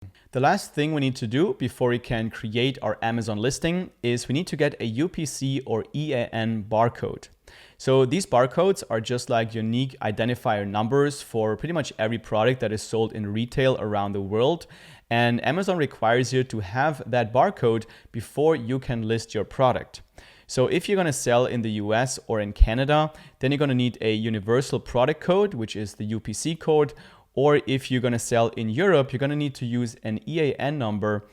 The last thing we need to do before we can create our Amazon listing is we need to get a UPC or EAN barcode. So these barcodes are just like unique identifier numbers for pretty much every product that is sold in retail around the world. And Amazon requires you to have that barcode before you can list your product. So if you're going to sell in the US or in Canada, then you're going to need a universal product code, which is the UPC code. Or if you're going to sell in Europe, you're going to need to use an EAN number,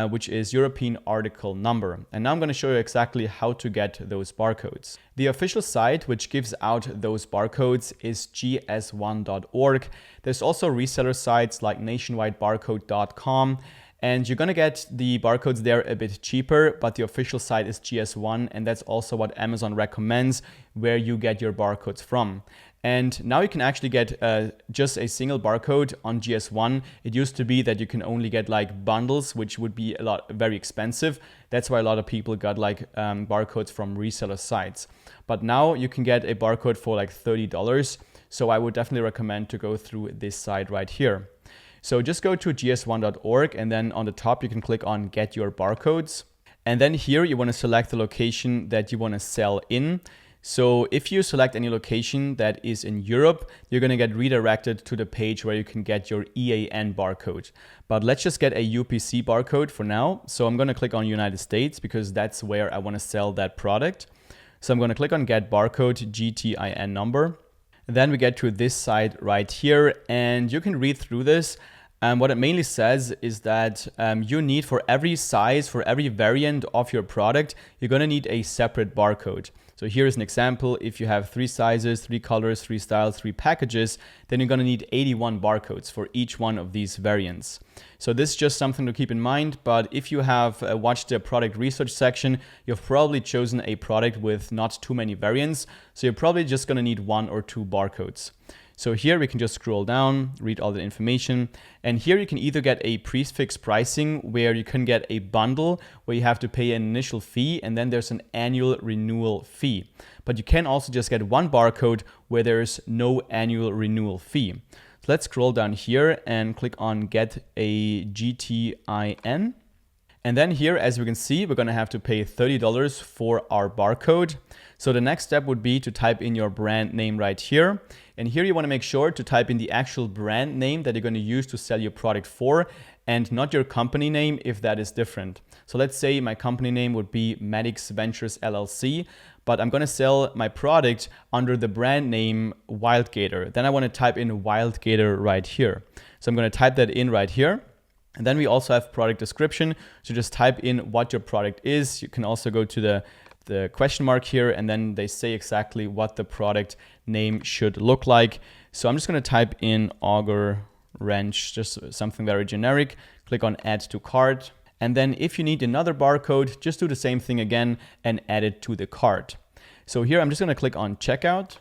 which is European Article Number. And now I'm going to show you exactly how to get those barcodes. The official site which gives out those barcodes is gs1.org. There's also reseller sites like nationwidebarcode.com. And you're going to get the barcodes there a bit cheaper, but the official site is GS1, and that's also what Amazon recommends where you get your barcodes from. And now you can actually get just a single barcode on GS1. It used to be that you can only get like bundles, which would be very expensive. That's why a lot of people got like barcodes from reseller sites. But now you can get a barcode for like $30. So I would definitely recommend to go through this site right here. So just go to gs1.org, and then on the top you can click on Get Your Barcodes. And then here you want to select the location that you want to sell in. So if you select any location that is in Europe, you're going to get redirected to the page where you can get your EAN barcode. But let's just get a UPC barcode for now. So I'm going to click on United States because that's where I want to sell that product. So I'm going to click on Get Barcode GTIN number. Then we get to this site right here, and you can read through this. What it mainly says is that you need, for every size, for every variant of your product, you're going to need a separate barcode. So here's an example. If you have 3 sizes, 3 colors, 3 styles, 3 packages, then you're going to need 81 barcodes for each one of these variants. So this is just something to keep in mind. But if you have watched the product research section, you've probably chosen a product with not too many variants. So you're probably just going to need 1 or 2 barcodes. So here we can just scroll down, read all the information. And here you can either get a prefix pricing where you can get a bundle where you have to pay an initial fee, and then there's an annual renewal fee. But you can also just get one barcode where there's no annual renewal fee. So let's scroll down here and click on Get a GTIN. And then here, as we can see, we're going to have to pay $30 for our barcode. So the next step would be to type in your brand name right here. And here you want to make sure to type in the actual brand name that you're going to use to sell your product for, and not your company name if that is different. So let's say my company name would be Maddox Ventures LLC, but I'm going to sell my product under the brand name Wildgator. Then I want to type in Wildgator right here. So I'm going to type that in right here. And then we also have product description. So just type in what your product is. You can also go to the question mark here, and then they say exactly what the product name should look like. So I'm just going to type in auger wrench, just something very generic. Click on add to cart. And then if you need another barcode, just do the same thing again and add it to the cart. So here I'm just going to click on checkout.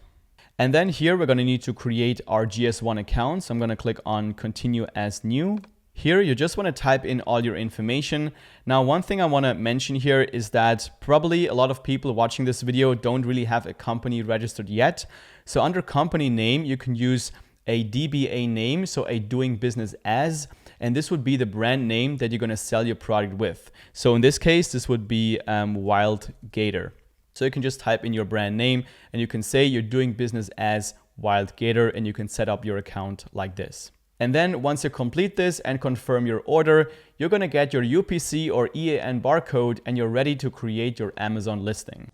And then here we're going to need to create our GS1 account. So I'm going to click on continue as new. Here, you just want to type in all your information. Now, one thing I want to mention here is that probably a lot of people watching this video don't really have a company registered yet. So under company name, you can use a DBA name, so a doing business as, and this would be the brand name that you're going to sell your product with. So in this case, this would be Wildgator. So you can just type in your brand name, and you can say you're doing business as Wildgator, and you can set up your account like this. And then once you complete this and confirm your order, you're going to get your UPC or EAN barcode, and you're ready to create your Amazon listing.